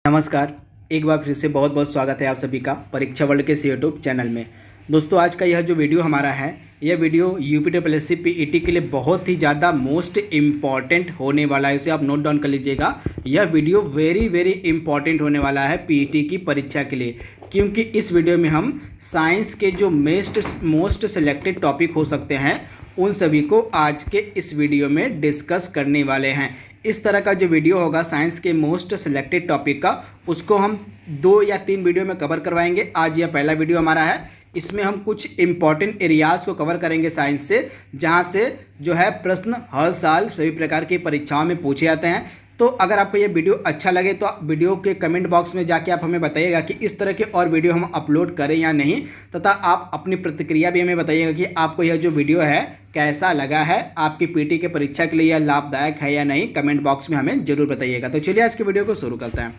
नमस्कार। एक बार फिर से बहुत बहुत स्वागत है आप सभी का परीक्षा वर्ल्ड के इस यूट्यूब चैनल में। दोस्तों, आज का यह जो वीडियो हमारा है, यह वीडियो यूपीपीएससी पीईटी के लिए बहुत ही ज़्यादा मोस्ट इम्पॉर्टेंट होने वाला है। इसे आप नोट डाउन कर लीजिएगा। यह वीडियो वेरी इंपॉर्टेंट होने वाला है पीईटी की परीक्षा के लिए, क्योंकि इस वीडियो में हम साइंस के जो मोस्ट सेलेक्टेड टॉपिक हो सकते हैं उन सभी को आज के इस वीडियो में डिस्कस करने वाले हैं। इस तरह का जो वीडियो होगा साइंस के मोस्ट सिलेक्टेड टॉपिक का, उसको हम 2 या 3 वीडियो में कवर करवाएंगे। आज यह पहला वीडियो हमारा है। इसमें हम कुछ इंपॉर्टेंट एरियाज़ को कवर करेंगे साइंस से, जहां से जो है प्रश्न हर साल सभी प्रकार की परीक्षाओं में पूछे जाते हैं। तो अगर आपको ये वीडियो अच्छा लगे तो वीडियो के कमेंट बॉक्स में जाके आप हमें बताइएगा कि इस तरह के और वीडियो हम अपलोड करें या नहीं, तथा आप अपनी प्रतिक्रिया भी हमें बताइएगा कि आपको यह जो वीडियो है कैसा लगा है, आपकी पीटी के परीक्षा के लिए यह लाभदायक है या नहीं। कमेंट बॉक्स में हमें जरूर बताइएगा। तो चलिए आज के वीडियो को शुरू करते हैं।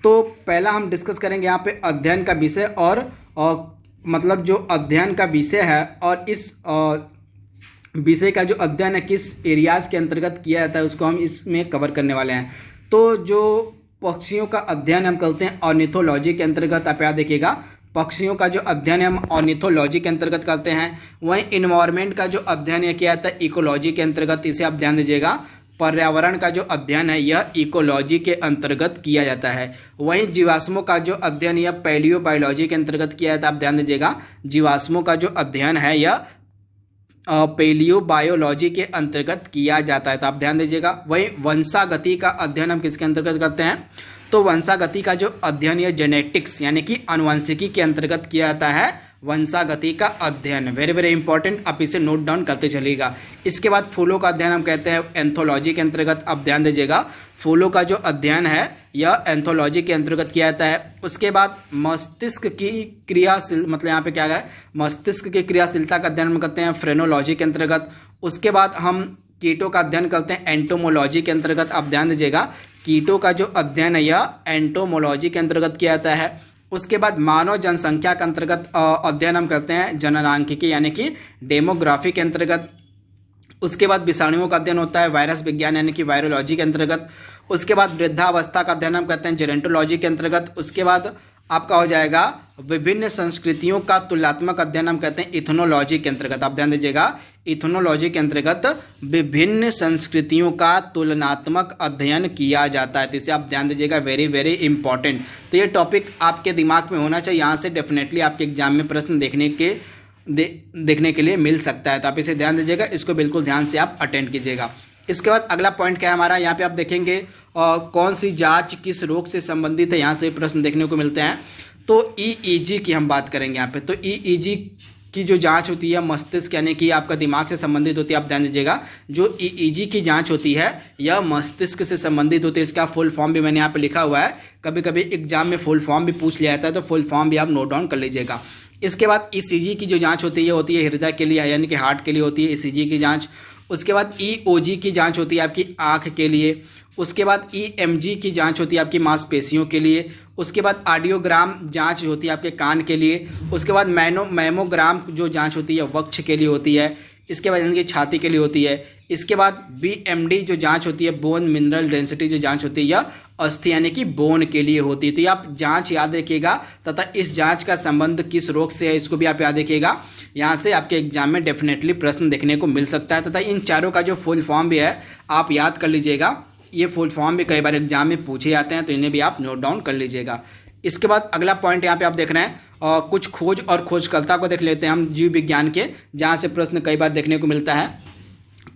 तो पहला हम डिस्कस करेंगे यहाँ पे अध्ययन का विषय और मतलब जो अध्ययन का विषय है और इस विषय का जो अध्ययन है किस एरियाज़ के अंतर्गत किया जाता है उसको हम इसमें कवर करने वाले हैं। तो जो पक्षियों का अध्ययन हम करते हैं ऑर्निथोलॉजी के अंतर्गत, आप याद देखिएगा, पक्षियों का जो अध्ययन है हम ऑर्निथोलॉजी के अंतर्गत करते हैं। वहीं इन्वायरमेंट का जो अध्ययन है किया जाता है इकोलॉजी के अंतर्गत, इसे आप ध्यान दीजिएगा। पर्यावरण का जो अध्ययन है यह इकोलॉजी के अंतर्गत किया जाता है। वहीं जीवाश्मों का जो अध्ययन यह पैलियोबायोलॉजी के अंतर्गत किया जाता है, आप ध्यान दीजिएगा। जीवाश्मों का जो अध्ययन है यह पैलियोबायोलॉजी के अंतर्गत किया जाता है, तो आप ध्यान दीजिएगा। वहीं वंशागति का अध्ययन हम किसके अंतर्गत करते हैं? तो वंशागति का जो अध्ययन यह जेनेटिक्स यानी कि आनुवंशिकी के अंतर्गत किया जाता है। वंशागति का अध्ययन वेरी इंपॉर्टेंट, आप इसे नोट डाउन करते चलिएगा। इसके बाद फूलों का अध्ययन हम कहते हैं एंथोलॉजी के अंतर्गत, आप ध्यान दीजिएगा। फूलों का जो अध्ययन है यह एंथोलॉजी के अंतर्गत किया जाता है। उसके बाद मस्तिष्क की क्रियाशील, मतलब यहाँ पे क्या करें, मस्तिष्क की क्रियाशीलता का अध्ययन हम करते हैं फ्रेनोलॉजी के अंतर्गत। उसके बाद हम कीटों का अध्ययन करते हैं एंटोमोलॉजी के अंतर्गत, आप ध्यान दीजिएगा। कीटों का जो अध्ययन है यह एंटोमोलॉजी के अंतर्गत किया जाता है। उसके बाद मानव जनसंख्या के अंतर्गत अध्ययन हम करते हैं जननांकिकी यानी कि डेमोग्राफी के अंतर्गत। उसके बाद विषाणुओं का अध्ययन होता है वायरस विज्ञान यानी कि वायरोलॉजी के अंतर्गत। उसके बाद वृद्धावस्था का अध्ययन हम करते हैं जेरेंटोलॉजी के अंतर्गत। उसके बाद आपका हो जाएगा विभिन्न संस्कृतियों का तुलनात्मक अध्ययन हम कहते हैं इथनोलॉजी के अंतर्गत, आप ध्यान दीजिएगा। इथनोलॉजी के अंतर्गत विभिन्न संस्कृतियों का तुलनात्मक अध्ययन किया जाता है, तो इसे आप ध्यान दीजिएगा। Very important. तो ये टॉपिक आपके दिमाग में होना चाहिए, यहाँ से डेफिनेटली आपके एग्जाम में प्रश्न देखने के लिए मिल सकता है, तो आप इसे ध्यान दीजिएगा। इसको बिल्कुल ध्यान से आप अटेंड कीजिएगा। इसके बाद अगला पॉइंट क्या है हमारा, यहाँ पे आप देखेंगे कौन सी जांच किस रोग से संबंधित है, यहाँ से प्रश्न देखने को मिलते हैं। तो ईईजी की हम बात करेंगे यहाँ पे। तो ईईजी की जो जांच होती है मस्तिष्क यानी कि आपका दिमाग से संबंधित होती है, आप ध्यान दीजिएगा। जो ईईजी की जांच होती है यह मस्तिष्क से संबंधित होती है। इसका फुल फॉर्म भी मैंने यहाँ पे लिखा हुआ है, कभी कभी एग्जाम में फुल फॉर्म भी पूछ लिया जाता है, तो फुल फॉर्म भी आप नोट डाउन कर लीजिएगा। इसके बाद ईसीजी की जो जाँच होती है हृदय के लिए यानी कि हार्ट के लिए होती है ईसीजी की जाँच। उसके बाद ईओजी की जांच होती है आपकी आँख के लिए। उसके बाद ईएमजी की जांच होती है आपकी मांसपेशियों के लिए। उसके बाद ऑडियोग्राम जांच होती है आपके कान के लिए। उसके बाद मैमोग्राम जो जांच होती है वक्ष के लिए होती है। इसके बाद इनकी छाती के लिए होती है। इसके बाद बीएमडी जो जांच होती है बोन मिनरल डेंसिटी जो जांच होती है यह अस्थि यानी कि बोन के लिए होती है। तो ये आप जांच याद रखिएगा, तथा इस जांच का संबंध किस रोग से है इसको भी आप याद रखिएगा। यहाँ से आपके एग्जाम में डेफिनेटली प्रश्न देखने को मिल सकता है, तथा इन चारों का जो फुल फॉर्म भी है आप याद कर लीजिएगा। ये फुल फॉर्म भी कई बार एग्जाम में पूछे जाते हैं, तो इन्हें भी आप नोट डाउन कर लीजिएगा। इसके बाद अगला पॉइंट यहाँ पे आप देख रहे हैं कुछ खोज और खोजकर्ता को देख लेते हैं हम जीव विज्ञान के, जहाँ से प्रश्न कई बार देखने को मिलता है।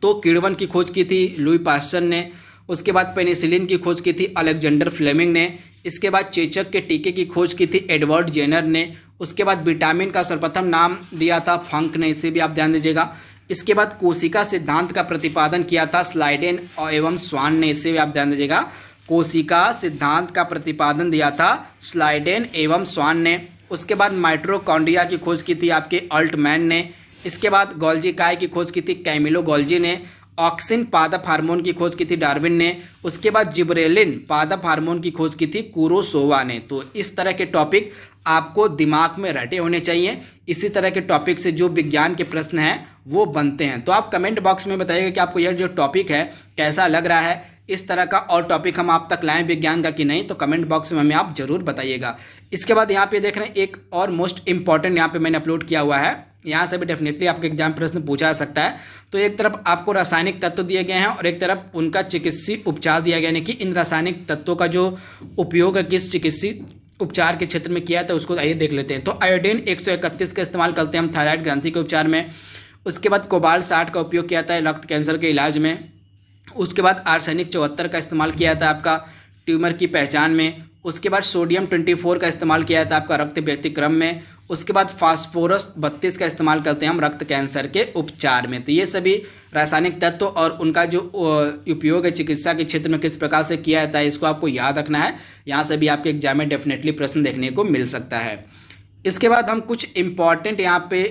तो किण्वन की खोज की थी लुई पास्चर ने। उसके बाद पेनिसिलिन की खोज की थी अलेक्जेंडर फ्लेमिंग ने। इसके बाद चेचक के टीके की खोज की थी एडवर्ड जेनर ने। उसके बाद विटामिन का सर्वप्रथम नाम दिया था फंक ने, इसे भी आप ध्यान दीजिएगा। इसके बाद कोशिका सिद्धांत का प्रतिपादन किया था स्लाइडेन एवं स्वान ने, इसे भी आप ध्यान दीजिएगा। कोशिका सिद्धांत का प्रतिपादन दिया था स्लाइडेन एवं स्वान ने। उसके बाद माइटोकॉन्ड्रिया की खोज की थी आपके अल्टमैन ने। इसके बाद गोल्जी काय की खोज की थी कैमिलो गोल्जी ने। ऑक्सिन पादप हार्मोन की खोज की थी डार्विन ने। उसके बाद जिब्रेलिन पादप हार्मोन की खोज की थी कुरोसोवा ने। तो इस तरह के टॉपिक आपको दिमाग में रटे होने चाहिए। इसी तरह के टॉपिक से जो विज्ञान के प्रश्न हैं वो बनते हैं। तो आप कमेंट बॉक्स में बताइएगा कि आपको यह जो टॉपिक है कैसा लग रहा है। इस तरह का और टॉपिक हम आप तक लाएं विज्ञान का कि नहीं, तो कमेंट बॉक्स में हमें आप जरूर बताइएगा। इसके बाद यहाँ पे देख रहे हैं एक और मोस्ट इंपॉर्टेंट यहाँ पे मैंने अपलोड किया हुआ है, यहाँ से भी डेफिनेटली आपके एग्जाम प्रश्न पूछा जा सकता है। तो एक तरफ आपको रासायनिक तत्व दिए गए हैं और एक तरफ उनका चिकित्सीय उपचार दिया गया, यानी कि इन रासायनिक तत्वों का जो उपयोग है किस चिकित्सीय उपचार के क्षेत्र में किया था उसको आइए देख लेते हैं। तो आयोडीन 131 का इस्तेमाल करते हैं हम थायराइड ग्रंथि के उपचार में। उसके बाद कोबाल्ट 60 का उपयोग किया जाता है रक्त कैंसर के इलाज में। उसके बाद आर्सेनिक 74 का इस्तेमाल किया जाता है आपका ट्यूमर की पहचान में। उसके बाद सोडियम 24 का इस्तेमाल किया जाता है आपका रक्त व्यतिक्रम में। उसके बाद फास्फोरस 32 का इस्तेमाल करते हैं हम रक्त कैंसर के उपचार में। तो ये सभी रासायनिक तत्व और उनका जो उपयोग है चिकित्सा के क्षेत्र में किस प्रकार से किया जाता है इसको आपको याद रखना है। यहाँ से भी आपके एग्जाम में डेफिनेटली प्रश्न देखने को मिल सकता है। इसके बाद हम कुछ इम्पॉर्टेंट यहाँ पे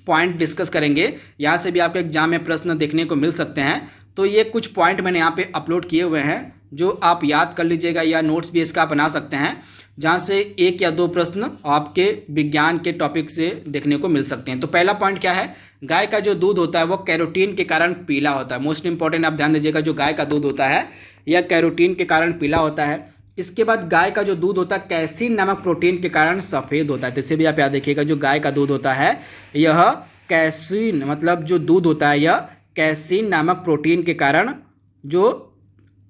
पॉइंट डिस्कस करेंगे, यहाँ से भी आपके एग्जाम में प्रश्न देखने को मिल सकते हैं। तो ये कुछ पॉइंट मैंने यहाँ पे अपलोड किए हुए हैं जो आप याद कर लीजिएगा या नोट्स भी इसका बना सकते हैं, जहाँ से एक या दो प्रश्न आपके विज्ञान के टॉपिक से देखने को मिल सकते हैं। तो पहला पॉइंट क्या है, गाय का जो दूध होता है वो कैरोटीन के कारण पीला होता है। मोस्ट इंपॉर्टेंट आप ध्यान दीजिएगा, जो गाय का दूध होता है यह कैरोटीन के कारण पीला होता है। इसके बाद गाय का जो दूध होता है कैसीन नामक प्रोटीन के कारण सफ़ेद होता है। तो इसे भी आप याद देखिएगा, जो गाय का दूध होता है यह कैसीन मतलब जो दूध होता है यह कैसीन नामक प्रोटीन के कारण जो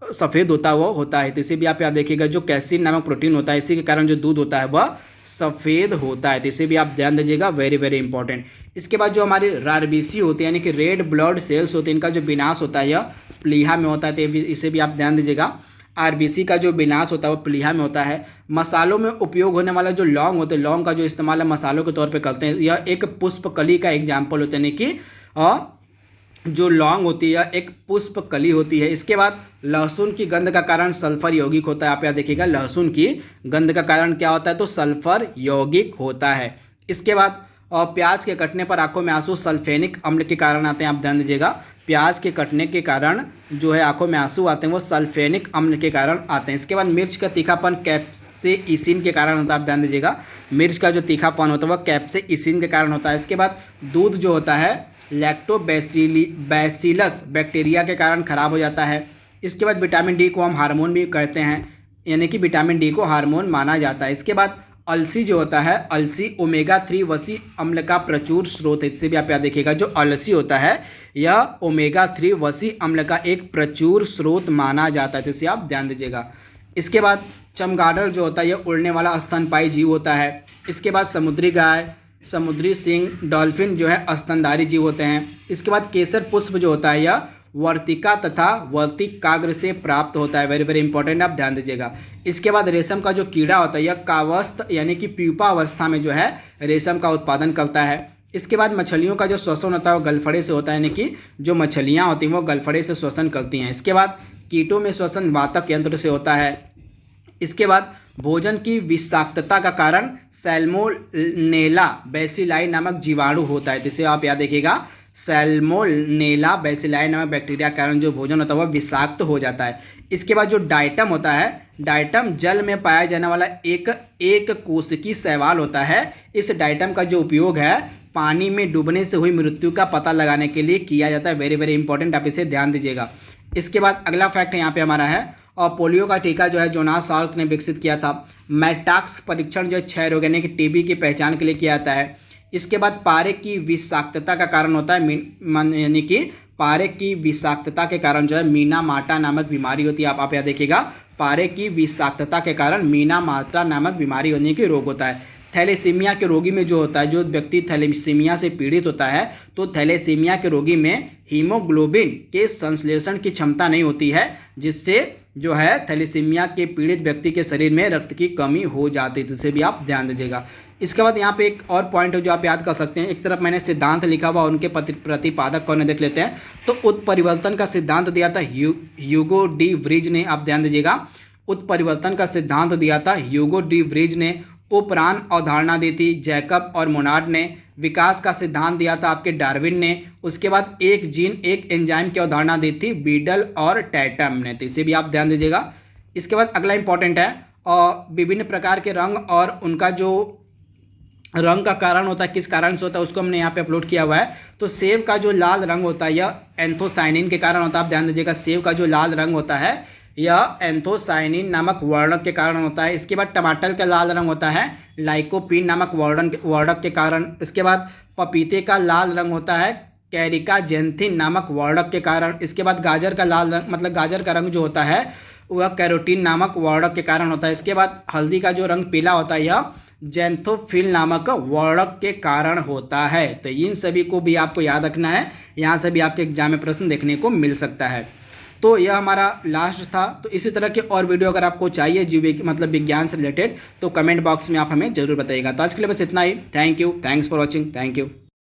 सफ़ेद होता है वो होता है। तो इसे भी आप याद देखिएगा, जो कैसीन नामक प्रोटीन होता है इसी के कारण जो दूध होता है वह सफ़ेद होता है। तो इसे भी आप ध्यान दीजिएगा, वेरी वेरी इंपॉर्टेंट। इसके बाद जो हमारी आरबीसी होती है यानी कि रेड ब्लड सेल्स होते हैं, इनका जो विनाश होता है यह प्लीहा में होता है। तो इसे भी आप ध्यान दीजिएगा, आरबीसी का जो विनाश होता है वो प्लीहा में होता है। मसालों में उपयोग होने वाला जो लौंग होते हैं, लौंग का जो इस्तेमाल है मसालों के तौर पे करते हैं, यह एक पुष्पकली का एग्जाम्पल होता है, यानी कि जो लौंग होती है एक पुष्पकली होती है। इसके बाद लहसुन की गंध का कारण सल्फर यौगिक होता है। आप यहाँ देखिएगा, लहसुन की गंध का कारण क्या होता है, तो सल्फर यौगिक होता है। इसके बाद प्याज के कटने पर आंखों में आंसू सल्फेनिक अम्ल के कारण आते हैं। आप ध्यान दीजिएगा, प्याज के कटने के कारण जो है आंखों में आंसू आते हैं वो सल्फेनिक अम्ल के कारण आते हैं। इसके बाद मिर्च का तीखापन कैप्सेइसिन के कारण होता है। आप ध्यान दीजिएगा, मिर्च का जो तीखापन होता है वह कैप्सेइसिन के कारण होता है। इसके बाद दूध जो होता है लैक्टोबैसिलस बैक्टीरिया के कारण खराब हो जाता है। इसके बाद विटामिन डी को हम हार्मोन भी कहते हैं, यानी कि विटामिन डी को हार्मोन माना जाता है। इसके बाद अलसी जो होता है, अलसी ओमेगा 3 वसी अम्ल का प्रचुर स्रोत है। इससे भी आप याद देखिएगा, जो अलसी होता है यह ओमेगा 3 वसी अम्ल का एक प्रचुर स्रोत माना जाता है। तो इसे आप ध्यान दीजिएगा। इसके बाद चमगादड़ जो होता है यह उड़ने वाला स्तनपायी जीव होता है। इसके बाद समुद्री गाय, समुद्री सिंह, डॉल्फिन जो है स्तनधारी जीव होते हैं। इसके बाद केसर पुष्प जो होता है यह वर्तिका तथा वर्तिकाग्र से प्राप्त होता है। वेरी वेरी इंपॉर्टेंट, आप ध्यान दीजिएगा। इसके बाद रेशम का जो कीड़ा होता है यह कावस्थ यानी कि प्यूपा अवस्था में जो है रेशम का उत्पादन करता है। इसके बाद मछलियों का जो श्वसन होता है वो गलफड़े से होता है, यानी कि जो मछलियाँ होती हैं वो गलफड़े से श्वसन करती हैं। इसके बाद कीटों में श्वसन वातक यंत्र से होता है। इसके बाद भोजन की विषाक्तता का कारण सैल्मोनेला बैसिलाई नामक जीवाणु होता है। जिसे आप याद देखिएगा, सैल्मोनेला बैसिलाई नामक बैक्टीरिया के कारण जो भोजन होता है वह विषाक्त हो जाता है। इसके बाद जो डाइटम होता है, डाइटम जल में पाया जाने वाला एक कोशिकीय शैवाल होता है। इस डाइटम का जो उपयोग है पानी में डूबने से हुई मृत्यु का पता लगाने के लिए किया जाता है। वेरी वेरी इंपॉर्टेंट, आप इसे ध्यान दीजिएगा। इसके बाद अगला फैक्ट यहाँ पे हमारा है, और पोलियो का टीका जो है जोनास साल्क ने विकसित किया था। मैटाक्स परीक्षण जो क्षय रोग यानी कि टीबी की पहचान के लिए किया जाता है। इसके बाद पारे की विषाक्तता का कारण होता है, यानी कि पारे की विषाक्तता के कारण जो है मीना माटा नामक बीमारी होती है। आप याद देखिएगा, पारे की विषाक्तता के कारण मीना माटा नामक बीमारी होने की रोग होता है। थैलेसीमिया के रोगी में जो होता है, जो व्यक्ति थैलेसीमिया से पीड़ित होता है, तो थैलेसीमिया के रोगी में हीमोग्लोबिन के संश्लेषण की क्षमता नहीं होती है, जिससे जो है थैलेसीमिया के पीड़ित व्यक्ति के शरीर में रक्त की कमी हो जाती है। तो इसे भी आप ध्यान दीजिएगा। इसके बाद यहाँ पे एक और पॉइंट है जो आप याद कर सकते हैं। एक तरफ मैंने सिद्धांत लिखा हुआ, उनके प्रतिपादक कौन है देख लेते हैं। तो उत्परिवर्तन का सिद्धांत दिया था ह्यूगो डी व्रीज ने। आप ध्यान दीजिएगा, उत्परिवर्तन का सिद्धांत दिया था ह्यूगो डी व्रीज ने। उपरान अवधारणा दी थी जैकब और मोनार्ड ने। विकास का सिद्धांत दिया था आपके डार्विन ने। उसके बाद एक जीन एक एंजाइम की अवधारणा दी थी बीडल और टैटम ने। तो इसे भी आप ध्यान दीजिएगा। इसके बाद अगला इंपॉर्टेंट है, और विभिन्न प्रकार के रंग और उनका जो रंग का कारण होता है, किस कारण से होता है उसको हमने यहाँ पे अपलोड किया हुआ है। तो सेब का जो लाल रंग होता है यह एंथोसाइनिन के कारण होता है। आप ध्यान दीजिएगा, सेब का जो लाल रंग होता है यह एंथोसाइनिन नामक वर्णक के कारण होता है। इसके बाद टमाटर का लाल रंग होता है लाइकोपीन नामक वर्णक के कारण। इसके बाद पपीते का लाल रंग होता है कैरिकाजेंथिन नामक वर्णक के कारण। इसके बाद गाजर का लाल रंग मतलब गाजर का रंग जो होता है वह कैरोटीन नामक वर्णक के कारण होता है। इसके बाद हल्दी का जो रंग पीला होता है यह जेंथोफिल नामक वर्णक के कारण होता है। तो इन सभी को भी आपको याद रखना है, यहाँ से भी आपके एग्जाम में प्रश्न देखने को मिल सकता है। तो यह हमारा लास्ट था। तो इसी तरह के और वीडियो अगर आपको चाहिए जीव मतलब विज्ञान से रिलेटेड तो कमेंट बॉक्स में आप हमें जरूर बताइएगा। तो आज के लिए बस इतना ही। Thank you, thanks for watching, thank you.